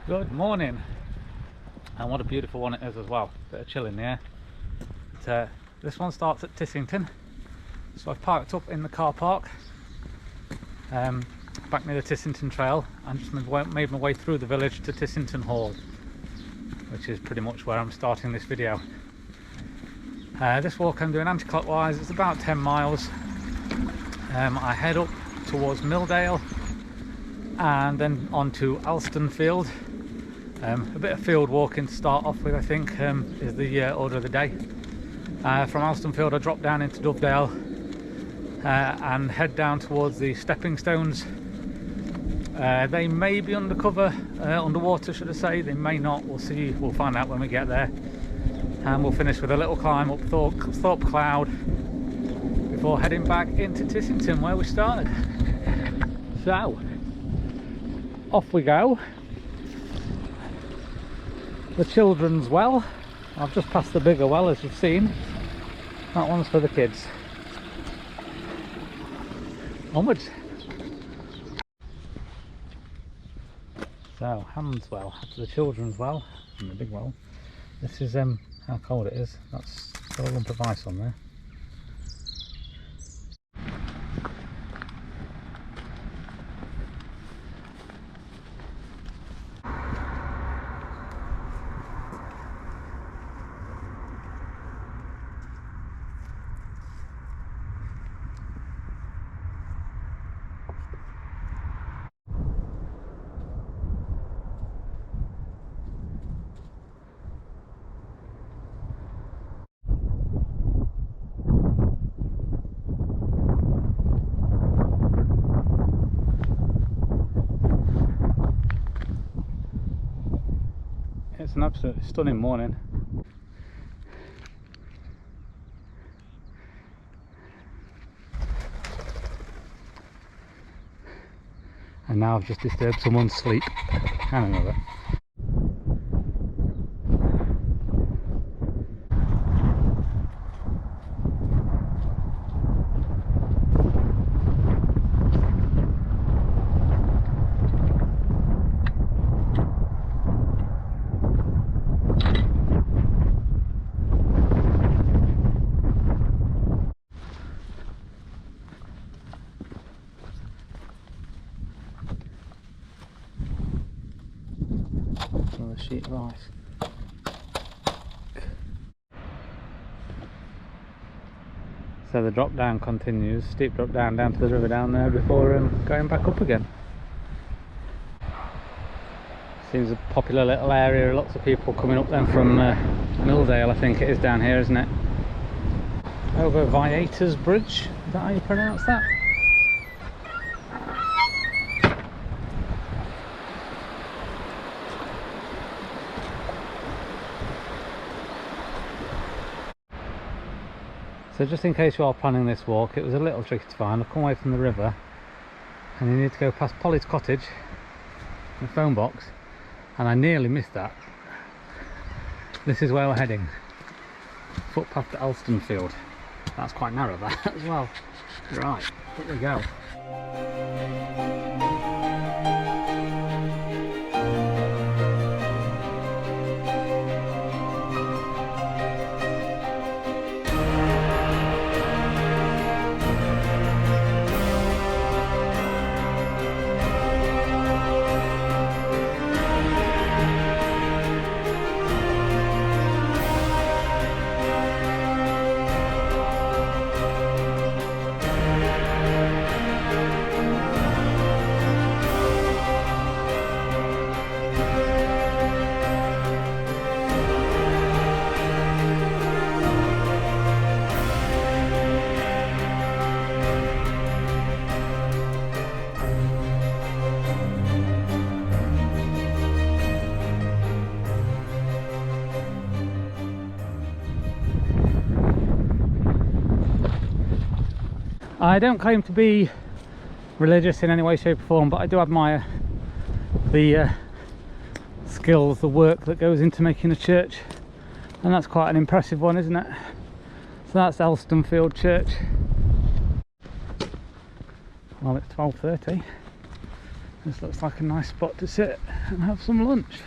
Good morning, and what a beautiful one it is as well. Bit of chill in the air. But, this one starts at Tissington, so I've parked up in the car park back near the Tissington Trail and just made my way through the village to Tissington Hall, which is pretty much where I'm starting this video. This walk I'm doing anti-clockwise. It's about 10 miles. I head up towards Milldale and then on to Alstonefield. A bit of field walking to start off with, I think, is the order of the day. From Alstonefield I drop down into Dovedale and head down towards the Stepping Stones. They may be underwater should I say, they may not, we'll see, we'll find out when we get there. And we'll finish with a little climb up Thorpe Cloud before heading back into Tissington where we started. So, off we go. The children's well. I've just passed the bigger well, as you've seen. That one's for the kids. Onwards. So, Ham's well, after the children's well, and the big well. This is how cold it is. That's got a lump of ice on there. It's an absolutely stunning morning. And now I've just disturbed someone's sleep. Kind of know that. Another sheet of ice. So the drop down continues, steep drop down to the river down there before going back up again. Seems a popular little area, lots of people coming up then from Milldale, I think it is down here, isn't it? Over Viator's Bridge, is that how you pronounce that? So just in case you are planning this walk, it was a little tricky to find. I've come away from the river and you need to go past Polly's cottage, the phone box, and I nearly missed that. This is where we're heading. Footpath to Alstonefield. That's quite narrow that as well. Right, here we go. I don't claim to be religious in any way, shape or form, but I do admire the skills, the work that goes into making a church, and that's quite an impressive one, isn't it? So that's Alstonefield Church. Well, it's 12:30 This looks like a nice spot to sit and have some lunch.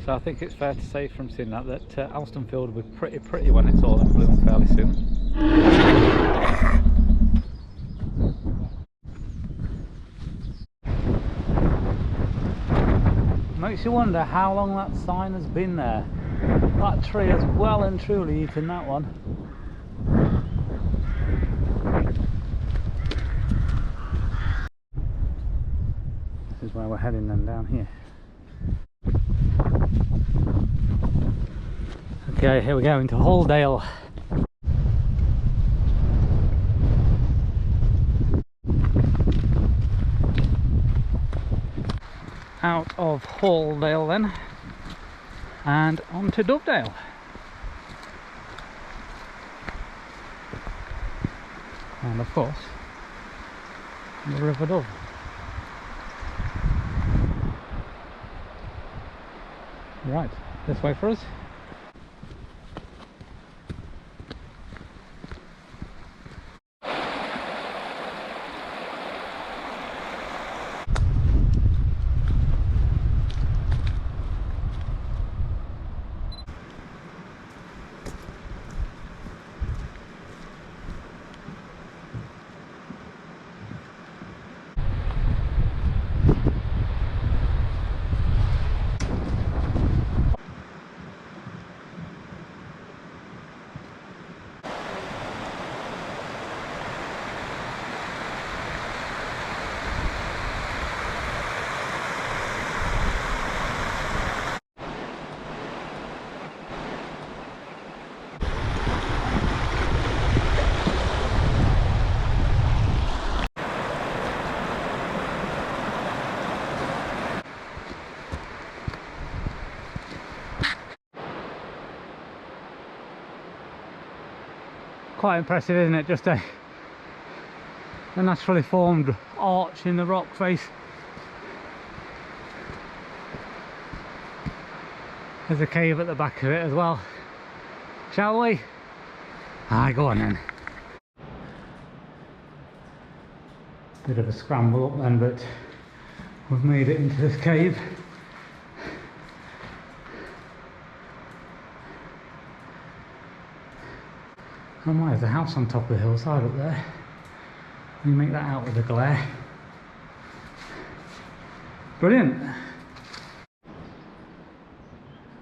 So I think it's fair to say from seeing that Alstonefield will be pretty when it's all in bloom fairly soon. Makes you wonder how long that sign has been there. That tree has well and truly eaten that one. This is where we're heading then, down here. Okay, here we go into Halldale. Out of Halldale then, and on to Dovedale. And of course, the River Dove. Right, this way for us. Quite impressive, isn't it? Just a naturally formed arch in the rock face. There's a cave at the back of it as well. Shall we? Aye, go on then. Bit of a scramble up then, but we've made it into this cave. Oh my, there's a house on top of the hillside up there. You make that out with the glare. Brilliant.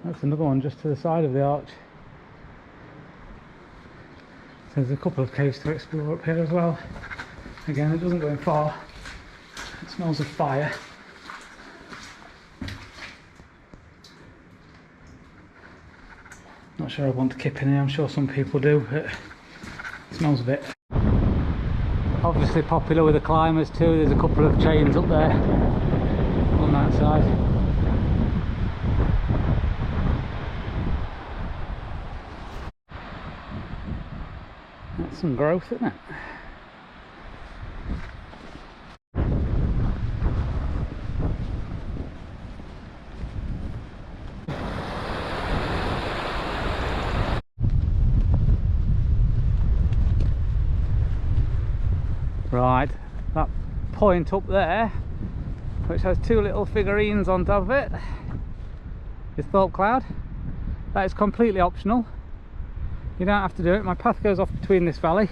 That's another one just to the side of the arch. So there's a couple of caves to explore up here as well. Again, it doesn't go in far. It smells of fire. Not sure I want to kip in here, I'm sure some people do, but it smells a bit. Obviously popular with the climbers too. There's a couple of chains up there on that side. That's some growth, isn't it? Right, that point up there, which has two little figurines on top of it, is Thorpe Cloud. That is completely optional. You don't have to do it. My path goes off between this valley.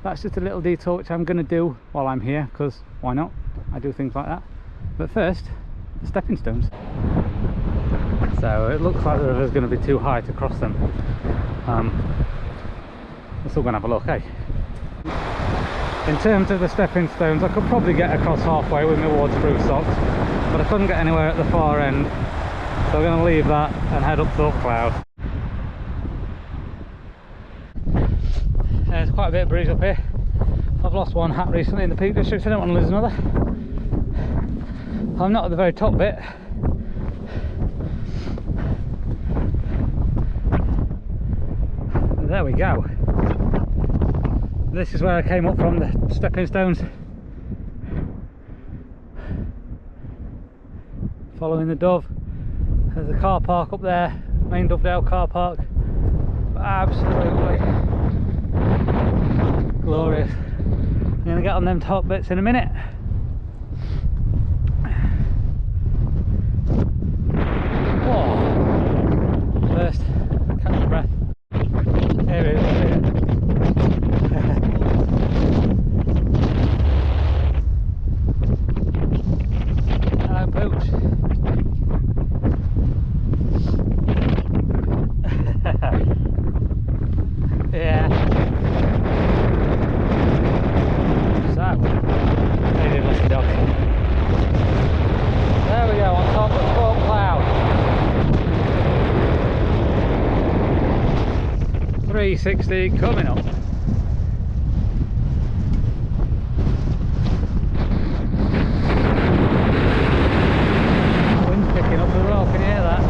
That's just a little detour which I'm going to do while I'm here, because why not? I do things like that. But first, the stepping stones. So it looks like the river's going to be too high to cross them. We're still going to have a look, eh? In terms of the stepping stones, I could probably get across halfway with my waterproof socks, but I couldn't get anywhere at the far end, so I'm going to leave that and head up Thorpe Cloud. There's quite a bit of breeze up here. I've lost one hat recently in the Peak District, so I don't want to lose another. I'm not at the very top bit. There we go. This is where I came up from, the stepping stones. Following the Dove. There's a car park up there, main Dovedale car park. absolutely glorious. I'm going to get on them top bits in a minute. Whoa. First, catch my breath. Here it is. Hello, Pooch. Yeah. So, hey, lucky dog. There we go, on top of Thorpe Cloud. 360 coming up. Wind's picking up as well, can you hear that?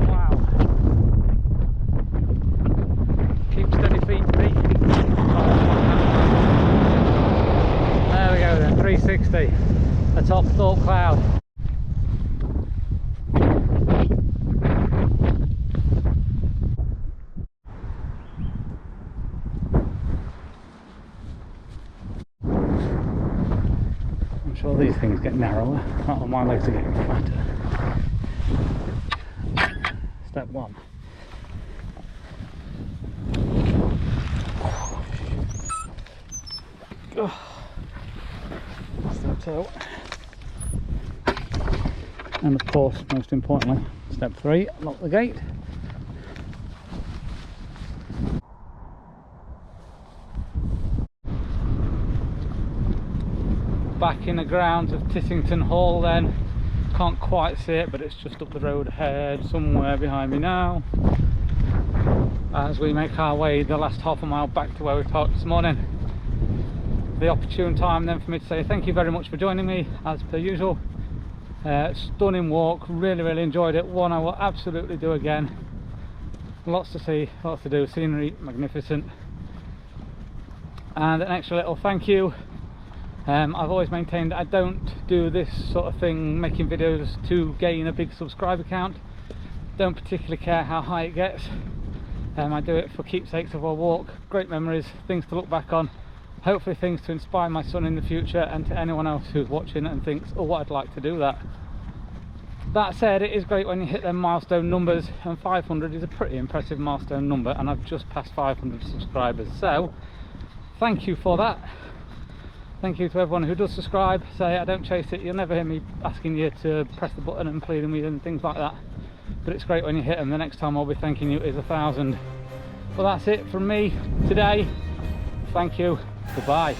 Wow. Keep steady feet, please. There we go then, 360 atop Thorpe Cloud. I'm sure these things get narrower. Oh, my legs are getting fatter. Step one. Step two. And of course, most importantly, step three, lock the gate. Back in the grounds of Tissington Hall then. Can't quite see it, but it's just up the road ahead, somewhere behind me now. As we make our way the last half a mile back to where we parked this morning. The opportune time then for me to say thank you very much for joining me, as per usual. Stunning walk, really enjoyed it. One I will absolutely do again. Lots to see, lots to do, scenery magnificent. And an extra little thank you. I've always maintained that I don't do this sort of thing, making videos to gain a big subscriber count. Don't particularly care how high it gets. I do it for keepsakes of our walk, great memories, things to look back on, hopefully things to inspire my son in the future, and to anyone else who's watching and thinks, oh, I'd like to do that. That said, it is great when you hit them milestone numbers, and 500 is a pretty impressive milestone number, and I've just passed 500 subscribers, so thank you for that. Thank you to everyone who does subscribe. Say I don't chase it, you'll never hear me asking you to press the button and pleading with and things like that, but it's great when you hit them. The next time I'll be thanking you is 1,000. Well, that's it from me today. Thank you, goodbye.